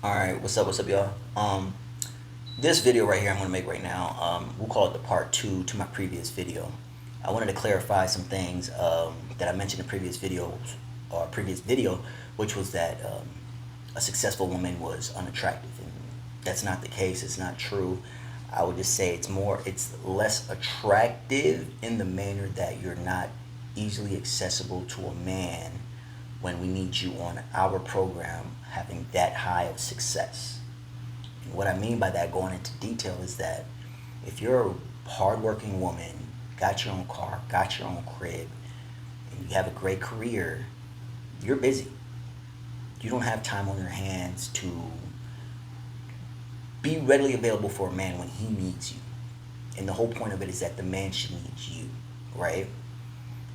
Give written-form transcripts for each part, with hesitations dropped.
All right, what's up, y'all? This video right here I'm gonna make right now, we'll call it the part two to my previous video. I wanted to clarify some things that I mentioned in previous videos or previous video, which was that a successful woman was unattractive, and that's not the case. It's not true. I would just say it's less attractive in the manner that you're not easily accessible to a man when we need you on our program having that high of success. And what I mean by that, going into detail, is that if you're a hardworking woman, got your own car, got your own crib, and you have a great career, you're busy. You don't have time on your hands to be readily available for a man when he needs you. And the whole point of it is that the man should need you, right?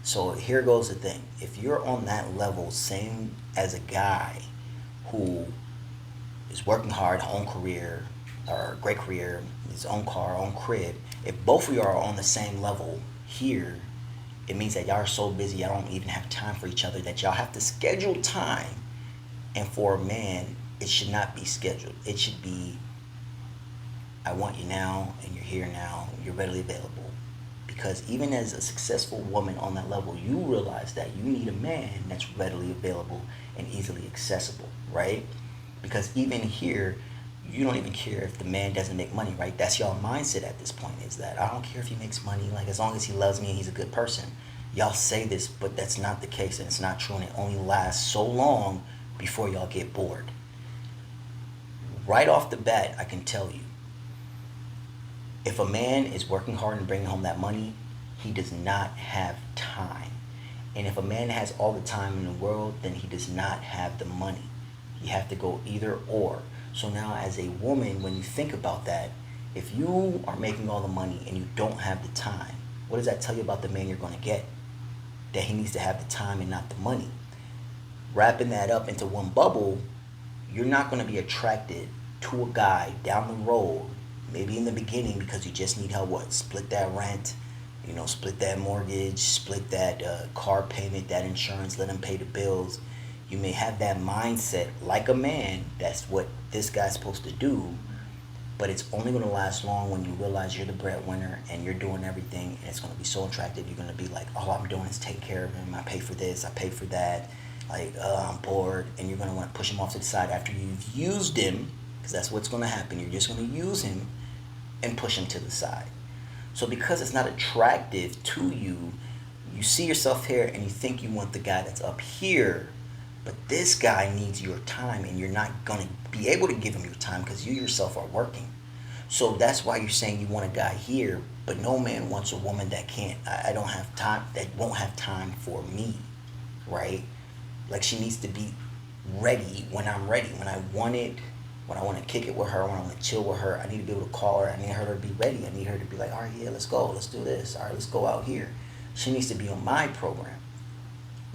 So here goes the thing. If you're on that level, same as a guy who is working hard, own career, or great career, his own car, own crib, if both of you are on the same level here, it means that y'all are so busy y'all don't even have time for each other, that y'all have to schedule time. And for a man, it should not be scheduled. It should be, I want you now, and you're here now, you're readily available. Because even as a successful woman on that level, you realize that you need a man that's readily available and easily accessible, right? Because even here, you don't even care if the man doesn't make money, right? That's y'all mindset at this point, is that I don't care if he makes money, like as long as he loves me and he's a good person. Y'all say this, but that's not the case, and it's not true, and it only lasts so long before y'all get bored. Right off the bat, I can tell you, if a man is working hard and bringing home that money, he does not have time. And if a man has all the time in the world, then he does not have the money. You have to go either or. So now, as a woman, when you think about that, if you are making all the money and you don't have the time, what does that tell you about the man you're going to get? That he needs to have the time and not the money. Wrapping that up into one bubble, you're not going to be attracted to a guy down the road, maybe in the beginning, because you just need help. What? Split that rent, split that mortgage, split that car payment, that insurance, let him pay the bills. You may have that mindset like a man, that's what this guy's supposed to do, but it's only going to last long when you realize you're the breadwinner and you're doing everything, and it's going to be so attractive. You're going to be like, all I'm doing is take care of him. I pay for this, I pay for that. Like, I'm bored, and you're going to want to push him off to the side after you've used him, because that's what's going to happen. You're just going to use him and push him to the side. So because it's not attractive to you, you see yourself here and you think you want the guy that's up here, but this guy needs your time, and you're not going to be able to give him your time because you yourself are working. So that's why you're saying you want a guy here, but no man wants a woman that can't, I don't have time, that won't have time for me, right? Like, she needs to be ready when I'm ready, when I want it, when I want to kick it with her, when I want to chill with her. I need to be able to call her. I need her to be ready. I need her to be like, all right, yeah, let's go. Let's do this. All right, let's go out here. She needs to be on my program.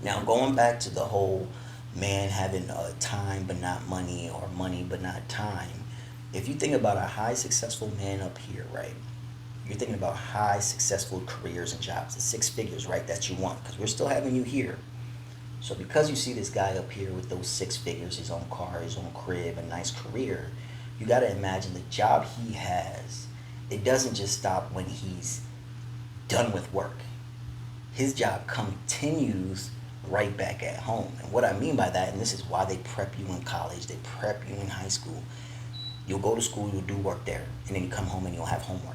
Now, going back to the whole man having time but not money, or money but not time, if you think about a high successful man up here, right? You're thinking about high successful careers and jobs, the six figures, right, that you want, because we're still having you here. So because you see this guy up here with those six figures, his own car, his own crib, a nice career, you got to imagine the job he has. It doesn't just stop when he's done with work. His job continues right back at home. And what I mean by that, and this is why they prep you in college, they prep you in high school. You'll go to school, you'll do work there, and then you come home and you'll have homework.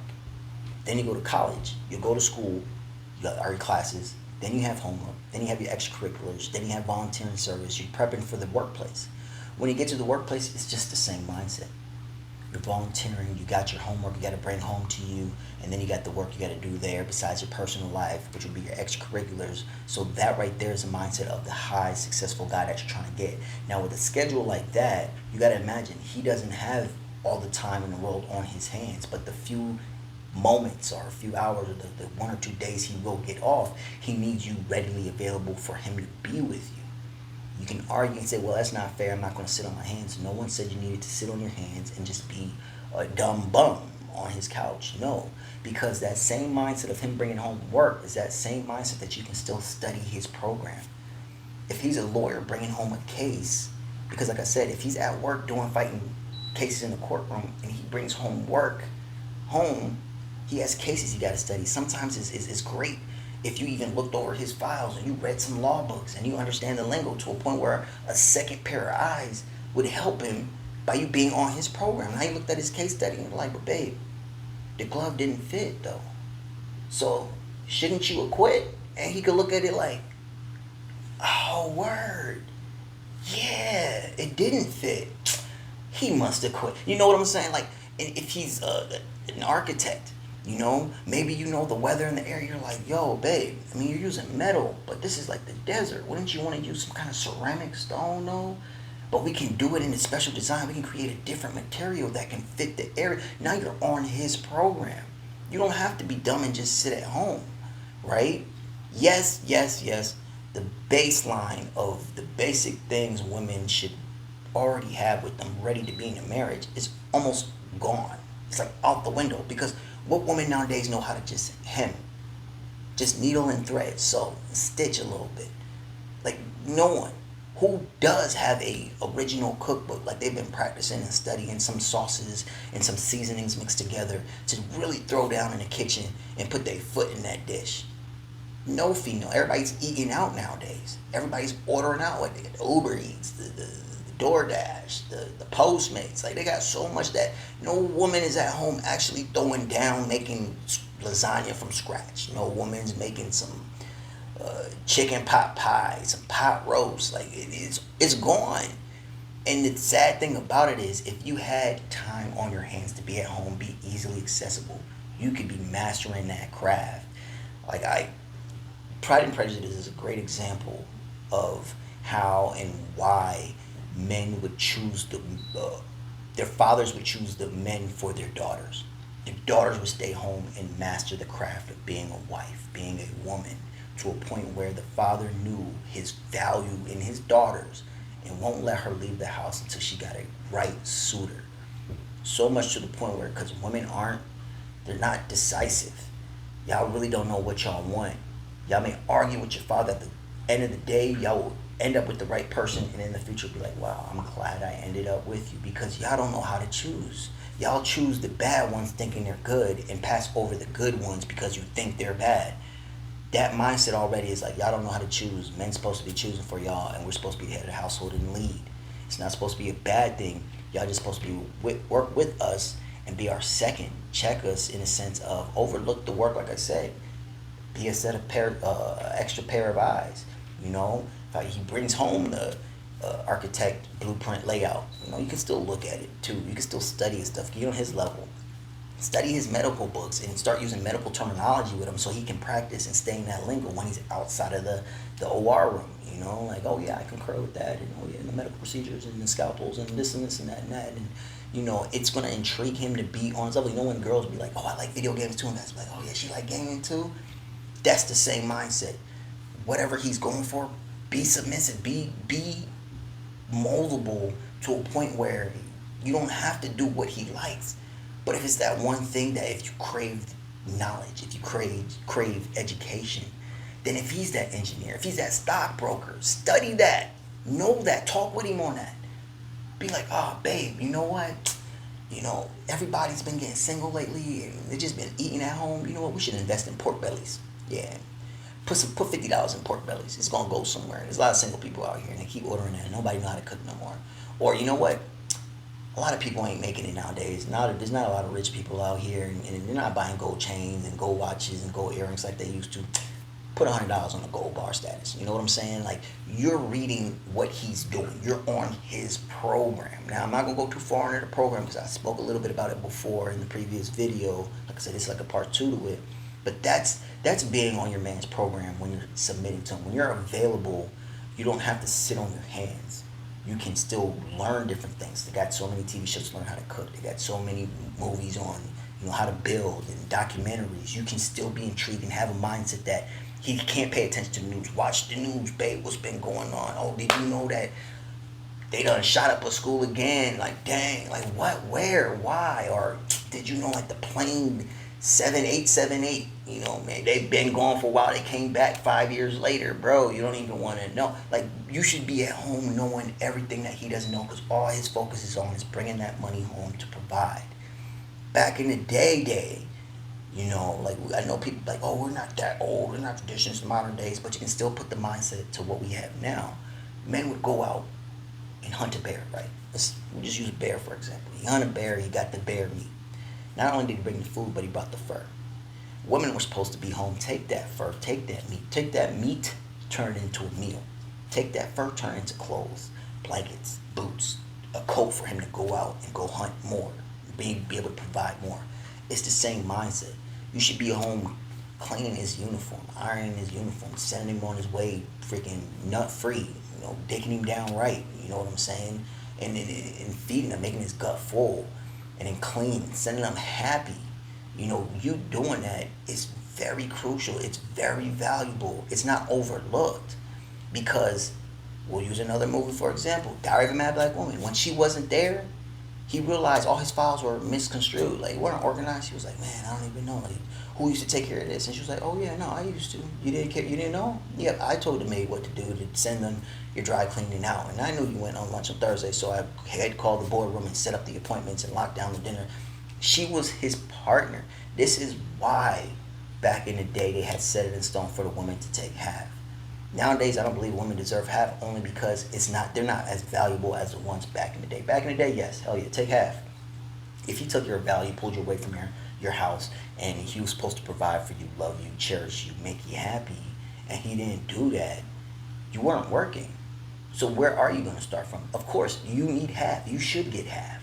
Then you go to college, you'll go to school, you got your classes, then you have homework, then you have your extracurriculars, then you have volunteering service, you're prepping for the workplace. When you get to the workplace, it's just the same mindset. You're volunteering, you got your homework you got to bring home to you, and then you got the work you got to do there besides your personal life, which would be your extracurriculars. So that right there is a mindset of the high successful guy that you're trying to get. Now with a schedule like that, you got to imagine he doesn't have all the time in the world on his hands, but the few moments or a few hours, or the 1 or 2 days he will get off, he needs you readily available for him to be with you. You can argue and say, well, that's not fair. I'm not going to sit on my hands. No one said you needed to sit on your hands and just be a dumb bum on his couch. No, because that same mindset of him bringing home work is that same mindset that you can still study his program. If he's a lawyer bringing home a case, Because like I said, if he's at work doing fighting cases in the courtroom and he brings home work home, he has cases he got to study. Sometimes it's great if you even looked over his files and you read some law books and you understand the lingo to a point where a second pair of eyes would help him by you being on his program. Now you looked at his case study and you're like, but babe, the glove didn't fit though. So shouldn't you acquit? And he could look at it like, oh, word. Yeah, it didn't fit. He must have quit. You know what I'm saying? Like, if he's an architect, you know, maybe you know the weather in the area. You're like, yo, babe, I mean, you're using metal, but this is like the desert. Wouldn't you want to use some kind of ceramic stone, though? But we can do it in a special design. We can create a different material that can fit the area. Now you're on his program. You don't have to be dumb and just sit at home, right? Yes, yes, yes. The baseline of the basic things women should already have with them ready to be in a marriage is almost gone. It's like out the window, because what women nowadays know how to just hem, just needle and thread, sew, stitch a little bit. Like no one who does have a original cookbook, like they've been practicing and studying some sauces and some seasonings mixed together to really throw down in the kitchen and put their foot in that dish. No female. Everybody's eating out nowadays. Everybody's ordering out. Like they get the Uber Eats, the DoorDash, the Postmates. Like they got so much that no woman is at home actually throwing down making lasagna from scratch. No woman's making some chicken pot pie, some pot roast. Like it's gone. And the sad thing about it is, if you had time on your hands to be at home, be easily accessible, you could be mastering that craft. Like Pride and Prejudice is a great example of how and why men would choose their fathers would choose the men for their daughters. Their daughters would stay home and master the craft of being a wife, being a woman, to a point where the father knew his value in his daughters and won't let her leave the house until she got a right suitor. So much to the point where, because women they're not decisive. Y'all really don't know what y'all want. Y'all may argue with your father. At the end of the day, y'all will end up with the right person, and in the future be like, wow, I'm glad I ended up with you, because y'all don't know how to choose. Y'all choose the bad ones thinking they're good and pass over the good ones because you think they're bad. That mindset already is like, y'all don't know how to choose. Men's supposed to be choosing for y'all, and we're supposed to be the head of the household and lead. It's not supposed to be a bad thing. Y'all just supposed to be work with us and be our second. Check us in a sense of overlook the work, like I said. Be a set of extra pair of eyes. You know, if he brings home the architect blueprint layout, you know, you can still look at it too. You can still study his stuff. Get on his level. Study his medical books and start using medical terminology with him so he can practice and stay in that lingo when he's outside of the OR room. You know, like, oh yeah, I concur with that, and oh yeah, and the medical procedures and the scalpels and this and this and that, and you know, it's gonna intrigue him to be on his level. You know, when girls be like, oh, I like video games too, and that's like, oh yeah, she like gaming too. That's the same mindset. Whatever he's going for, be submissive, be moldable to a point where you don't have to do what he likes. But if it's that one thing that if you crave knowledge, if you crave education, then if he's that engineer, if he's that stockbroker, study that, know that, talk with him on that. Be like, oh, babe, you know what? You know, everybody's been getting single lately and they've just been eating at home. You know what? We should invest in pork bellies. Yeah. Put $50 in pork bellies. It's gonna go somewhere. There's a lot of single people out here and they keep ordering that. Nobody know how to cook no more. Or you know what? A lot of people ain't making it nowadays. There's not a lot of rich people out here, and they're not buying gold chains and gold watches and gold earrings like they used to. Put $100 on a gold bar status. You know what I'm saying? Like, you're reading what he's doing. You're on his program. Now, I'm not gonna go too far into the program because I spoke a little bit about it before in the previous video. Like I said, it's like a part 2 to it. But that's being on your man's program when you're submitting to him. When you're available, you don't have to sit on your hands. You can still learn different things. They got so many TV shows to learn how to cook. They got so many movies on, you know, how to build and documentaries. You can still be intrigued and have a mindset that he can't pay attention to the news. Watch the news, babe. What's been going on? Oh, did you know that they done shot up a school again? Like, dang. Like, what? Where? Why? Or did you know, like, the plane 7878. You know, man, they've been gone for a while. They came back 5 years later, bro. You don't even want to know. Like, you should be at home knowing everything that he doesn't know, because all his focus is on is bringing that money home to provide. Back in the day, you know, like, I know people like, oh, we're not that old, we're not traditions in modern days, but you can still put the mindset to what we have now. Men would go out and hunt a bear, right? We just use a bear for example. He hunted a bear, he got the bear meat. Not only did he bring the food, but he brought the fur. Women were supposed to be home, take that fur, take that meat, turn it into a meal. Take that fur, turn it into clothes, blankets, boots, a coat for him to go out and go hunt more, be able to provide more. It's the same mindset. You should be home cleaning his uniform, ironing his uniform, sending him on his way freaking nut free, you know, digging him down right, you know what I'm saying? And feeding him, making his gut full, and then clean, sending him happy. You know, you doing that is very crucial. It's very valuable. It's not overlooked because we'll use another movie for example, Diary of a Mad Black Woman. When she wasn't there, he realized all his files were misconstrued. Like, weren't organized. He was like, man, I don't even know. Like, who used to take care of this? And she was like, oh yeah, no, I used to. You didn't care? You didn't know? Yep, I told the maid what to do to send them your dry cleaning out. And I knew you went on lunch on Thursday, so I had called the boardroom and set up the appointments and locked down the dinner. She was his partner. This is why back in the day they had set it in stone for the woman to take half. Nowadays, I don't believe women deserve half, only because they're not as valuable as the ones back in the day. Back in the day, yes, hell yeah, take half. If he took your value, pulled you away from your house, and he was supposed to provide for you, love you, cherish you, make you happy, and he didn't do that, you weren't working. So where are you going to start from? Of course, you need half. You should get half.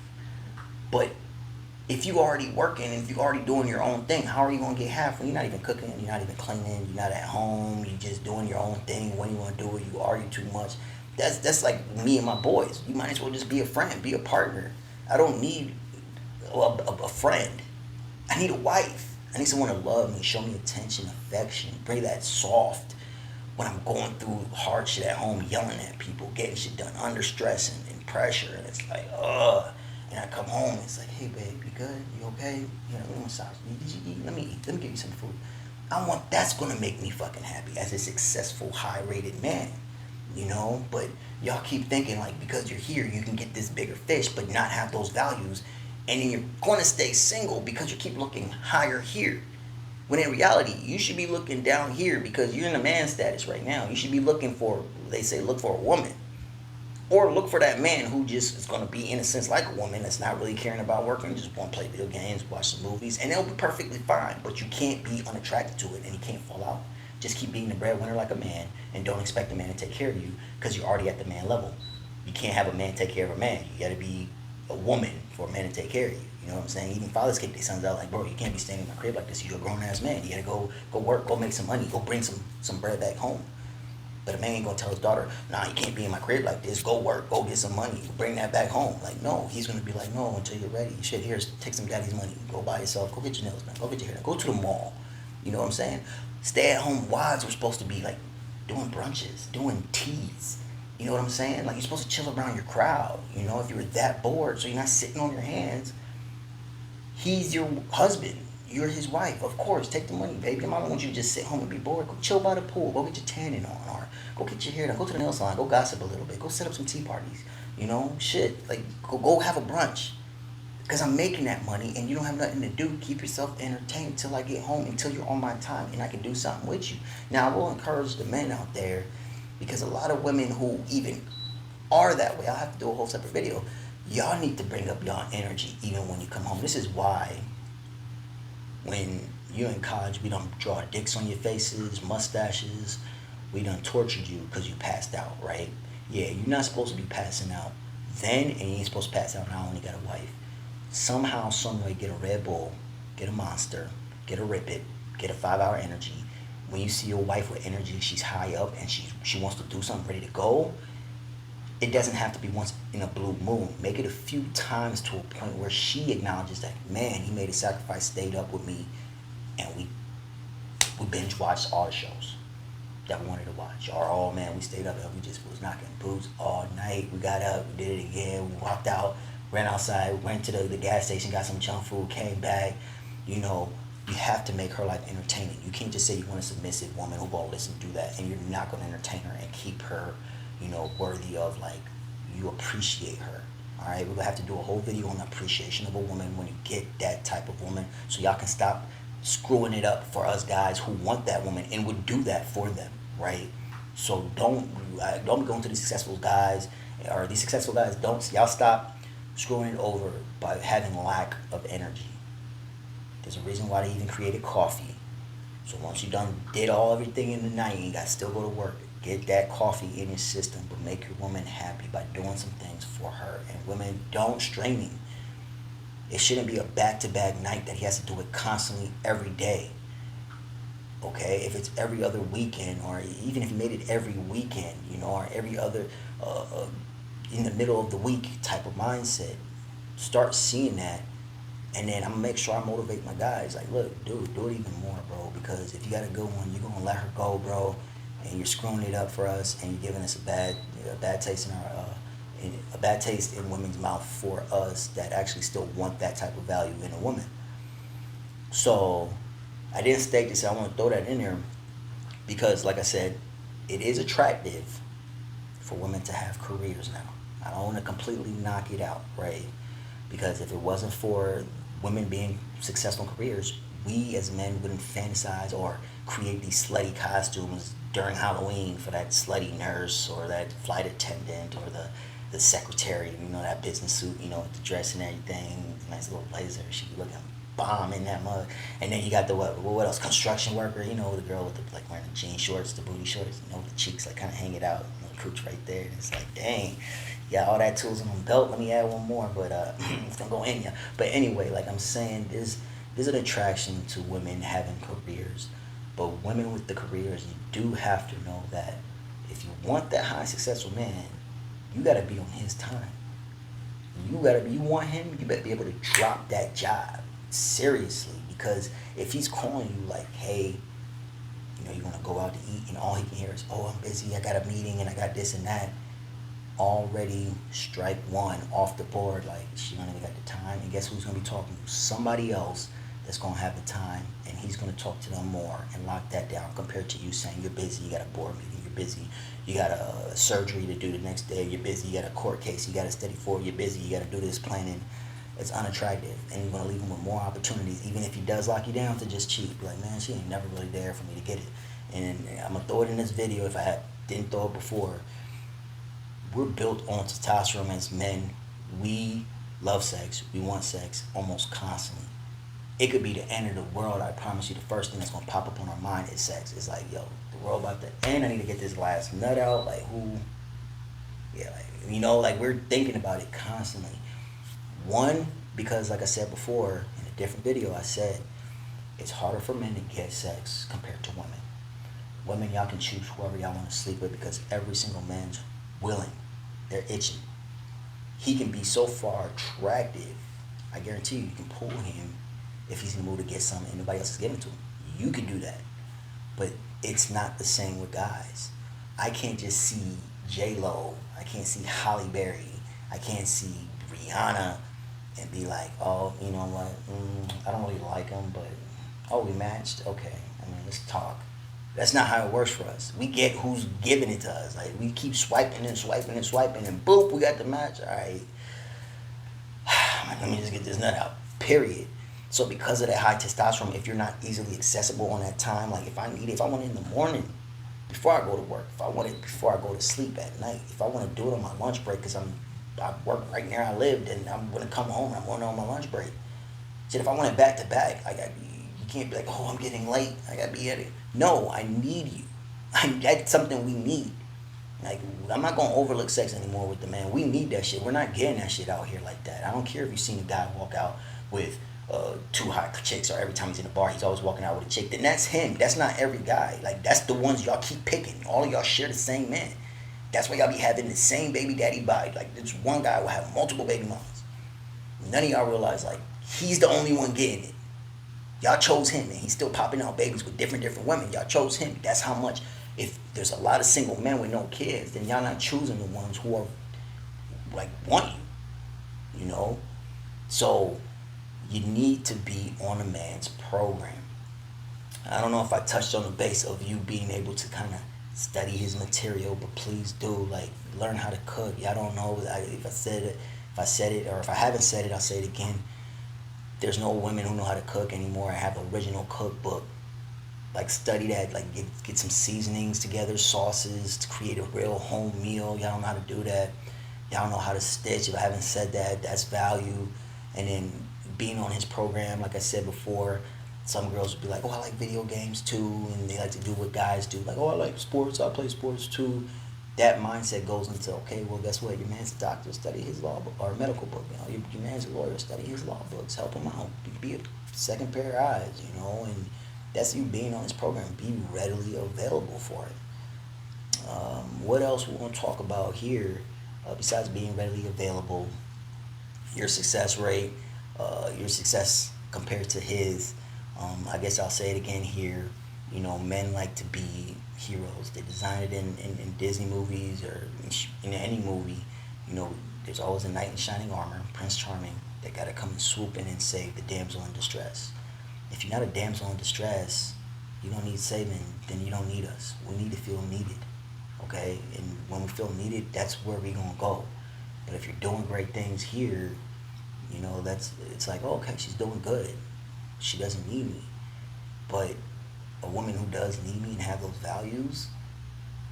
But if you already working and if you already doing your own thing, how are you gonna get half when you're not even cooking, you're not even cleaning, you're not at home, you're just doing your own thing? When you want to do it, you argue too much. That's like me and my boys. You might as well just be a friend, be a partner. I don't need a friend. I need a wife. I need someone to love me, show me attention, affection, bring that soft when I'm going through hard shit at home, yelling at people, getting shit done under stress and pressure, and it's like, ugh. And I come home and it's like, hey babe, you good? You okay? You know, let me massage. Did you eat? Let me eat. Let me give you some food. That's gonna make me fucking happy as a successful, high rated man. You know? But y'all keep thinking like because you're here you can get this bigger fish but not have those values, and then you're gonna stay single because you keep looking higher here. When in reality, you should be looking down here because you're in a man status right now. You should be looking for, they say, look for a woman. Or look for that man who just is going to be, in a sense, like a woman that's not really caring about working, just want to play video games, watch some movies, and they'll be perfectly fine. But you can't be unattracted to it, and you can't fall out. Just keep being the breadwinner like a man, and don't expect a man to take care of you because you're already at the man level. You can't have a man take care of a man. You got to be a woman for a man to take care of you. You know what I'm saying? Even fathers kick their sons out like, bro, you can't be staying in my crib like this. You're a grown ass man. You got to go work, go make some money, go bring some bread back home. But a man ain't gonna tell his daughter, nah, you can't be in my crib like this. Go work, go get some money, bring that back home. Like, no, he's gonna be like, no, until you're ready. Shit, here, take some daddy's money. Go buy yourself, go get your nails done, go get your hair done, go to the mall. You know what I'm saying? Stay at home wives were supposed to be like doing brunches, doing teas. You know what I'm saying? Like, you're supposed to chill around your crowd. You know, if you were that bored, so you're not sitting on your hands. He's your husband. You're his wife. Of course, take the money, baby. Your mama wants you to just sit home and be bored. Go chill by the pool. Go get your tanning on. Or go get your hair done. Go to the nail salon. Go gossip a little bit. Go set up some tea parties. You know, shit. Like, go have a brunch. Because I'm making that money and you don't have nothing to do. Keep yourself entertained until I get home, until you're on my time and I can do something with you. Now, I will encourage the men out there, because a lot of women who even are that way, I'll have to do a whole separate video. Y'all need to bring up y'all energy even when you come home. This is why when you're in college, we don't draw dicks on your faces, mustaches. We done tortured you because you passed out, right? Yeah, you're not supposed to be passing out then, and you ain't supposed to pass out now when you got a wife. Somehow, someway, get a Red Bull, get a Monster, get a Rip It, get a 5-hour energy. When you see your wife with energy, she's high up and she wants to do something, ready to go. It doesn't have to be once in a blue moon. Make it a few times to a point where she acknowledges that, man, he made a sacrifice, stayed up with me, and we binge watched all the shows that we wanted to watch. Or, oh man, we stayed up and we just was knocking boots all night. We got up, we did it again, we walked out, ran outside, went to the gas station, got some junk food, came back, you know, you have to make her life entertaining. You can't just say you want a submissive woman who will listen, do that, and you're not going to entertain her and keep her, worthy of, like, you appreciate her. All right, we're gonna have to do a whole video on the appreciation of a woman when you get that type of woman, so y'all can stop screwing it up for us guys who want that woman and would do that for them, right? So don't be going to these successful guys, or these successful guys. Don't y'all stop screwing it over by having lack of energy. There's a reason why they even created coffee. So once you done did everything in the night, you got to still go to work. Get that coffee in your system, but make your woman happy by doing some things for her. And women, don't strain him. It shouldn't be a back-to-back night that he has to do it constantly every day. Okay, if it's every other weekend, or even if you made it every weekend, or every other in the middle of the week type of mindset, start seeing that. And then I'm gonna make sure I motivate my guys. Like, look, dude, do it even more, bro. Because if you got a good one, you're gonna let her go, bro. And you're screwing it up for us, and you're giving us a bad taste a bad taste in women's mouth for us that actually still want that type of value in a woman. So I didn't state this. I want to throw that in there because, like I said, it is attractive for women to have careers now. I don't want to completely knock it out, right? Because if it wasn't for women being successful in careers, we as men wouldn't fantasize or create these slutty costumes during Halloween for that slutty nurse or that flight attendant or the secretary, that business suit, with the dress and everything, nice little blazer. She be looking bomb in that mug. And then you got the what else? Construction worker, the girl with the, like, wearing the jean shorts, the booty shorts, with the cheeks like kind of hang it out, the cooch right there. And it's like, dang, yeah, all that tools on the belt. Let me add one more, but it's gonna go in ya. But anyway, like I'm saying, there's an attraction to women having careers. But women with the careers, you do have to know that if you want that high successful man, you gotta be on his time. You want him, you better be able to drop that job seriously. Because if he's calling you like, hey, you wanna go out to eat, and all he can hear is, oh, I'm busy, I got a meeting, and I got this and that. Already strike one off the board. Like, she don't even got the time. And guess who's gonna be talking to? Somebody else that's gonna have the time, and he's gonna talk to them more and lock that down, compared to you saying you're busy, you got a board meeting, you're busy, you got a surgery to do the next day, you're busy, you got a court case you got to study for, you're busy, you got to do this planning. It's unattractive, and you're gonna leave him with more opportunities, even if he does lock you down, to just cheat. Like, man, she ain't never really there for me to get it. And I'm gonna throw it in this video if I didn't throw it before. We're built on testosterone as men. We love sex. We want sex almost constantly. It could be the end of the world. I promise you, the first thing that's gonna pop up on our mind is sex. It's like, yo, the world about to end. I need to get this last nut out. Like, who? Yeah, like we're thinking about it constantly. One, because like I said before in a different video, I said it's harder for men to get sex compared to women. Women, y'all can choose whoever y'all want to sleep with because every single man's willing. They're itching. He can be so far attractive. I guarantee you can pull him if he's in the mood to get something and nobody else is giving it to him. You can do that. But it's not the same with guys. I can't just see J-Lo. I can't see Halle Berry. I can't see Rihanna and be like, oh, you know what? I don't really like him, but, oh, we matched? Okay. Let's talk. That's not how it works for us. We get who's giving it to us. Like, we keep swiping and swiping and swiping, and boop, we got the match. All right. Let me just get this nut out. Period. So because of that high testosterone, if you're not easily accessible on that time, like if I want it in the morning before I go to work, if I want it before I go to sleep at night, if I want to do it on my lunch break because I work right near I lived and I'm going to come home and I'm going on my lunch break. Shit, if I want it back to back, you can't be like, oh, I'm getting late, I got to be at it. No, I need you. That's something we need. Like, I'm not going to overlook sex anymore with the man. We need that shit. We're not getting that shit out here like that. I don't care if you've seen a guy walk out with two hot chicks, or every time he's in the bar, he's always walking out with a chick. Then that's him. That's not every guy. Like, that's the ones y'all keep picking. All of y'all share the same man. That's why y'all be having the same baby daddy body. Like, this one guy will have multiple baby mamas. None of y'all realize, like, he's the only one getting it. Y'all chose him, and he's still popping out babies with different women. Y'all chose him. That's how much. If there's a lot of single men with no kids, then y'all not choosing the ones who are, like, want you. So you need to be on a man's program. I don't know if I touched on the base of you being able to kind of study his material, but please do like learn how to cook. Y'all don't know if I said it, or if I haven't said it, I'll say it again. There's no women who know how to cook anymore. I have an original cookbook. Like study that. Like get some seasonings together, sauces to create a real home meal. Y'all don't know how to do that. Y'all know how to stitch. If I haven't said that, that's value. And then being on his program, like I said before, some girls would be like, "Oh, I like video games too," and they like to do what guys do, like, "Oh, I like sports. I play sports too." That mindset goes into, okay, well, guess what? Your man's a doctor, study his law book or medical book. You know, your man's a lawyer, study his law books, help him out, be a second pair of eyes. You know, and that's you being on this program. Be readily available for it. What else we want to talk about here? Besides being readily available, your success rate, your success compared to his. I guess I'll say it again here. You know, men like to be heroes. They design it in Disney movies or in any movie. You know, there's always a knight in shining armor, Prince Charming, that got to come and swoop in and save the damsel in distress. If you're not a damsel in distress, you don't need saving, then you don't need us. We need to feel needed, okay? And when we feel needed, that's where we're going to go. But if you're doing great things here, you know, it's like, oh, okay, she's doing good. She doesn't need me. But a woman who does need me and have those values,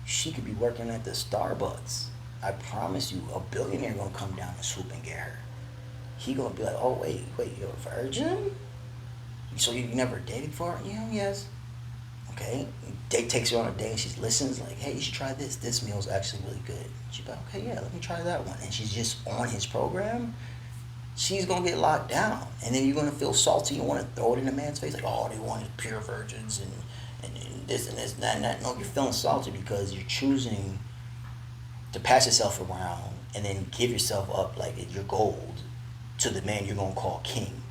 she could be working at the Starbucks. I promise you, a billionaire gonna come down and swoop and get her. He gonna be like, oh wait, you're a virgin? So you never dated for? Yeah, yes. Okay. Date takes her on a date and she listens like, hey, you should try this. This meal's actually really good. She's like, okay, yeah, let me try that one. And she's just on his program. She's gonna get locked down, and then you're gonna feel salty. You want to throw it in a man's face, like, "Oh, they wanted pure virgins and this and this and that and that." No, you're feeling salty because you're choosing to pass yourself around and then give yourself up like you're gold to the man you're gonna call king.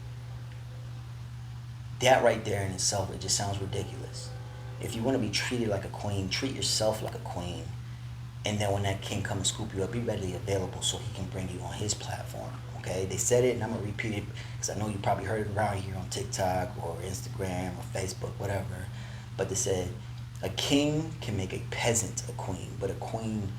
That right there in itself, it just sounds ridiculous. If you want to be treated like a queen, treat yourself like a queen, and then when that king comes and scoop you up, be readily available so he can bring you on his platform. Okay, they said it, and I'm gonna repeat it because I know you probably heard it around here on TikTok or Instagram or Facebook, whatever. But they said a king can make a peasant a queen, but a queen,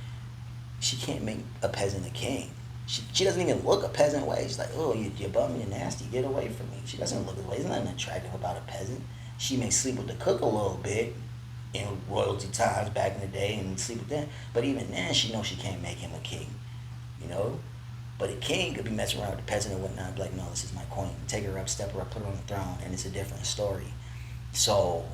she can't make a peasant a king. She doesn't even look a peasant way. She's like, oh, you bum, you're nasty, get away from me. She doesn't look away. There's nothing attractive about a peasant. She may sleep with the cook a little bit in royalty times back in the day and sleep with them. But even then, she knows she can't make him a king, you know? But a king could be messing around with the peasant and whatnot, be like, no, this is my queen. Take her up, step her up, put her on the throne, and it's a different story. So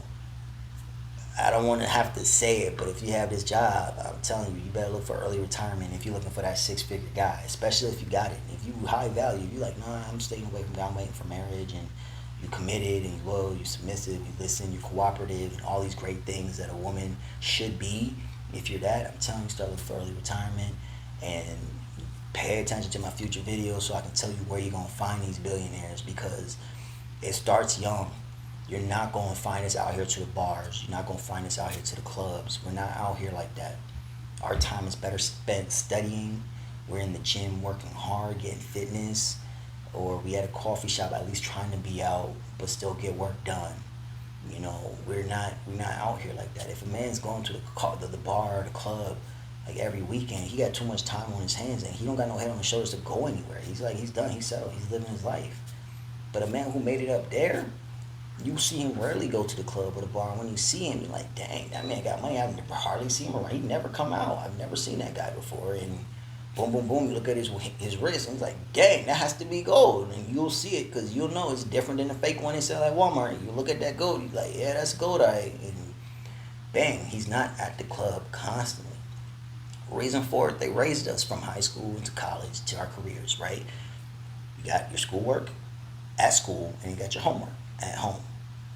I don't want to have to say it, but if you have this job, I'm telling you, you better look for early retirement if you're looking for that six-figure guy, especially if you got it. If you high value, you're like, nah, I'm staying away from God, I'm waiting for marriage, and you're committed, and you're loyal, you're submissive, you listen, you're cooperative, and all these great things that a woman should be. If you're that, I'm telling you, start looking for early retirement, and pay attention to my future videos so I can tell you where you're going to find these billionaires, because it starts young. You're not going to find us out here to the bars. You're not going to find us out here to the clubs. We're not out here like that. Our time is better spent studying. We're in the gym working hard, getting fitness, or we at a coffee shop at least trying to be out but still get work done. You know, we're not out here like that. If a man's going to the bar or the club like every weekend, he got too much time on his hands and he don't got no head on his shoulders to go anywhere. He's done. He's settled. He's living his life. But a man who made it up there, you see him rarely go to the club or the bar. And when you see him, you're like, dang, that man got money. I've never hardly seen him around. He never come out. I've never seen that guy before. And boom, boom, boom, you look at his wrist, and he's like, dang, that has to be gold. And you'll see it because you'll know it's different than the fake one they sell at Walmart. You look at that gold, you're like, yeah, that's gold, all right. And bang, he's not at the club constantly. Reason for it, they raised us from high school to college to our careers, right? You got your schoolwork at school, and you got your homework at home.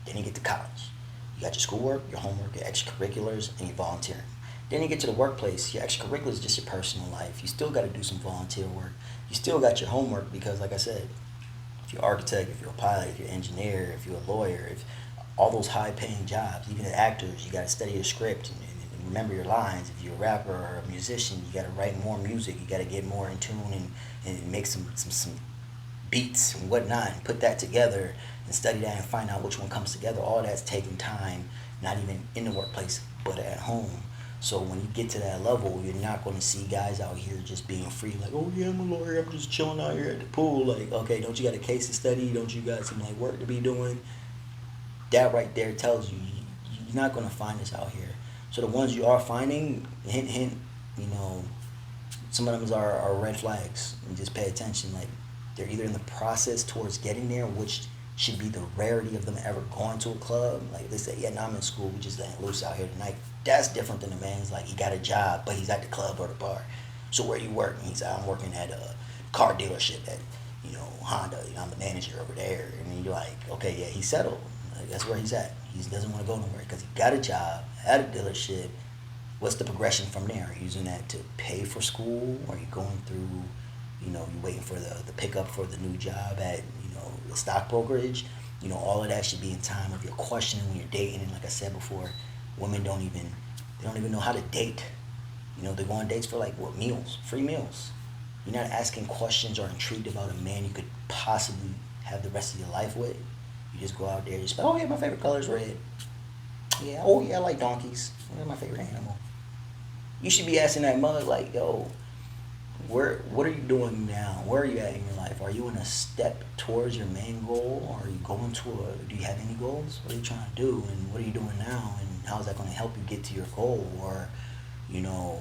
Then you get to college. You got your schoolwork, your homework, your extracurriculars, and your volunteering. Then you get to the workplace. Your extracurriculars is just your personal life. You still got to do some volunteer work. You still got your homework because, like I said, if you're an architect, if you're a pilot, if you're an engineer, if you're a lawyer, if all those high-paying jobs, even as actors, you got to study your script and remember your lines. If you're a rapper or a musician, you got to write more music. You got to get more in tune and make some beats and whatnot and put that together and study that and find out which one comes together. All that's taking time, not even in the workplace, but at home. So when you get to that level, you're not going to see guys out here just being free, like, oh yeah, I'm a lawyer, I'm just chilling out here at the pool. Like, okay, don't you got a case to study? Don't you got some like work to be doing? That right there tells you you're not going to find this out here. So the ones you are finding, hint, hint, you know, some of them are red flags. And just pay attention. Like, they're either in the process towards getting there, which should be the rarity of them ever going to a club. Like, they say, yeah, no, I'm in school, we just letting loose out here tonight. That's different than the man's like, he got a job, but he's at the club or the bar. So where you work? And he's I'm working at a car dealership at, you know, Honda. You know, I'm the manager over there. And then you're like, okay, yeah, he's settled. Like, that's where he's at. He doesn't want to go nowhere because he got a job at a dealership. What's the progression from there? Are you using that to pay for school? Are you going through, you know, you waiting for the pickup for the new job at, you know, the stock brokerage? You know, all of that should be in time of your questioning when you're dating. And like I said before, women don't even know how to date. You know, they go on dates for like what, meals, free meals. You're not asking questions or intrigued about a man you could possibly have the rest of your life with. You just go out there, just oh yeah, my favorite color is red. Yeah, oh yeah, I like donkeys. That's my favorite animal. You should be asking that mug like, yo, what are you doing now? Where are you at in your life? Are you in a step towards your main goal? Or are you going to do you have any goals? What are you trying to do? And what are you doing now? And how is that going to help you get to your goal? Or, you know,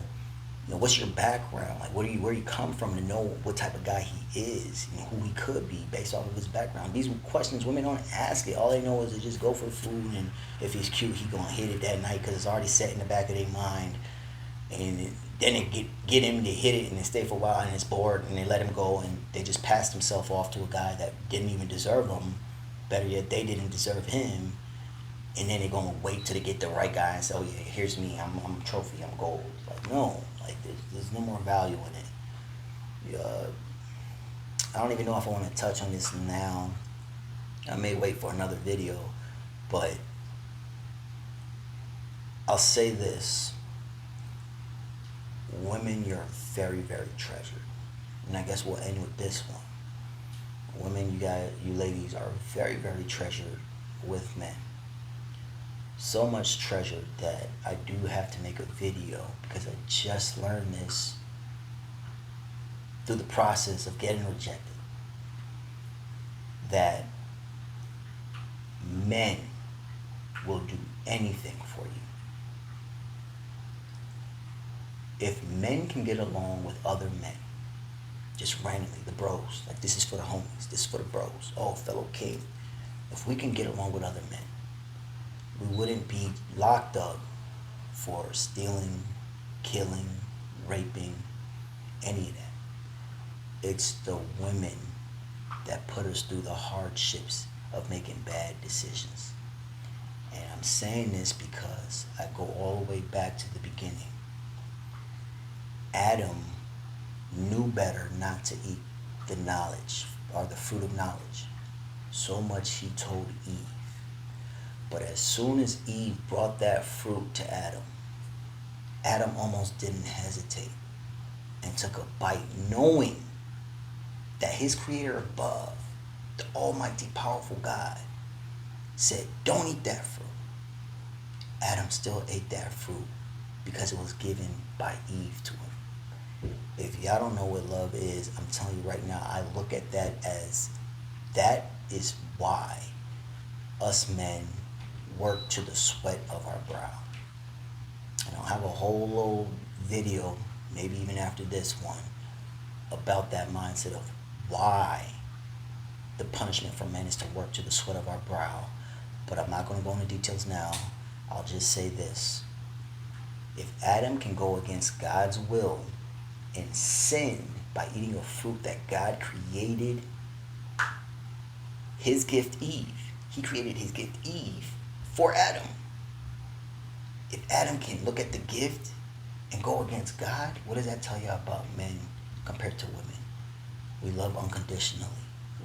what's your background? Like, where you come from to know what type of guy he is, you know, who he could be based off of his background. These questions, women don't ask it. All they know is to just go for food, and if he's cute, he gonna hit it that night because it's already set in the back of their mind. And then they get him to hit it and they stay for a while and it's bored and they let him go and they just passed himself off to a guy that didn't even deserve them. Better yet, they didn't deserve him. And then they're gonna wait till they get the right guy and say, "Oh yeah, here's me. I'm a trophy. I'm gold." Like, no, like there's no more value in it. I don't even know if I want to touch on this now. I may wait for another video, but I'll say this: women, you're very, very treasured. And I guess we'll end with this one. Women, you ladies are very, very treasured with men. So much treasured that I do have to make a video because I just learned this through the process of getting rejected. That men will do anything for you. If men can get along with other men, just randomly, the bros, like this is for the homies, this is for the bros, oh, fellow king. If we can get along with other men, we wouldn't be locked up for stealing, killing, raping, any of that. It's the women that put us through the hardships of making bad decisions. And I'm saying this because I go all the way back to the beginning. Adam knew better not to eat the knowledge or the fruit of knowledge. So much he told Eve. But as soon as Eve brought that fruit to Adam, Adam almost didn't hesitate and took a bite, knowing that his creator above, the almighty powerful God, said, don't eat that fruit. Adam still ate that fruit because it was given by Eve to him. If y'all don't know what love is, I'm telling you right now, I look at that as that is why us men work to the sweat of our brow. And I'll have a whole little video, maybe even after this one, about that mindset of why the punishment for men is to work to the sweat of our brow. But I'm not going to go into details now. I'll just say this. If Adam can go against God's will and sin by eating a fruit that God created his gift Eve, he created his gift Eve for Adam. If Adam can look at the gift and go against God, what does that tell you about men compared to women? We love unconditionally.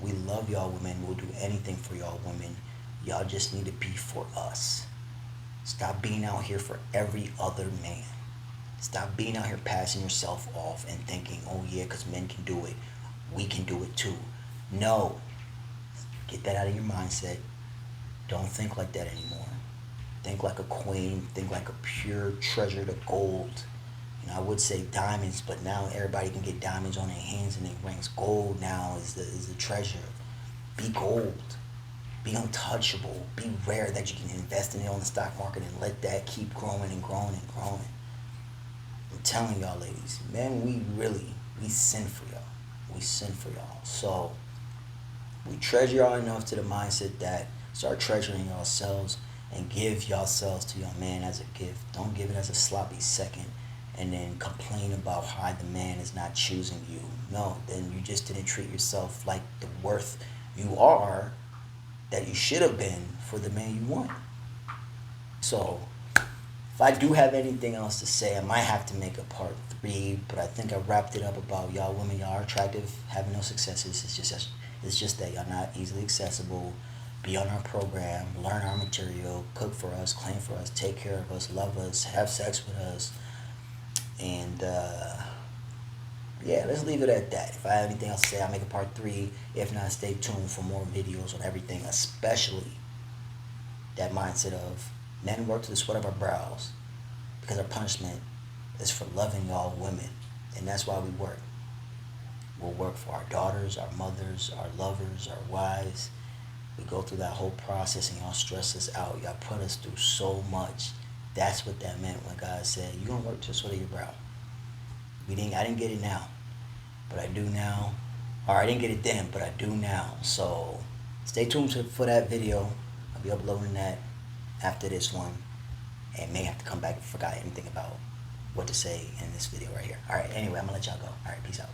We love y'all women. We'll do anything for y'all women. Y'all just need to be for us. Stop being out here for every other man. Stop being out here passing yourself off and thinking, oh yeah, because men can do it, we can do it too. No. Get that out of your mindset. Don't think like that anymore. Think like a queen. Think like a pure treasure to gold. I would say diamonds, but now everybody can get diamonds on their hands and their rings. Gold now is the treasure. Be gold. Be untouchable. Be rare that you can invest in it on the stock market and let that keep growing and growing and growing. I'm telling y'all, ladies, man, we sin for y'all. We sin for y'all. So we treasure y'all enough to the mindset that start treasuring yourselves and give yourselves to your man as a gift. Don't give it as a sloppy second and then complain about how the man is not choosing you. No, then you just didn't treat yourself like the worth you are that you should have been for the man you want. So if I do have anything else to say, I might have to make a part 3, but I think I wrapped it up about y'all women. Y'all are attractive, having no successes. It's just that y'all not easily accessible. Be on our program, learn our material, cook for us, clean for us, take care of us, love us, have sex with us, and yeah, let's leave it at that. If I have anything else to say, I'll make a part 3. If not, stay tuned for more videos on everything, especially that mindset of men work to the sweat of our brows because our punishment is for loving y'all women, and that's why we work. We'll work for our daughters, our mothers, our lovers, our wives. We go through that whole process and y'all stress us out. Y'all put us through so much. That's what that meant when God said, you're going to work to the sweat of your brow. I didn't get it now, but I do now. Or I didn't get it then, but I do now. So stay tuned for that video. I'll be uploading that after this one. And may have to come back if I forgot anything about what to say in this video right here. Alright, anyway, I'm going to let y'all go. Alright, peace out.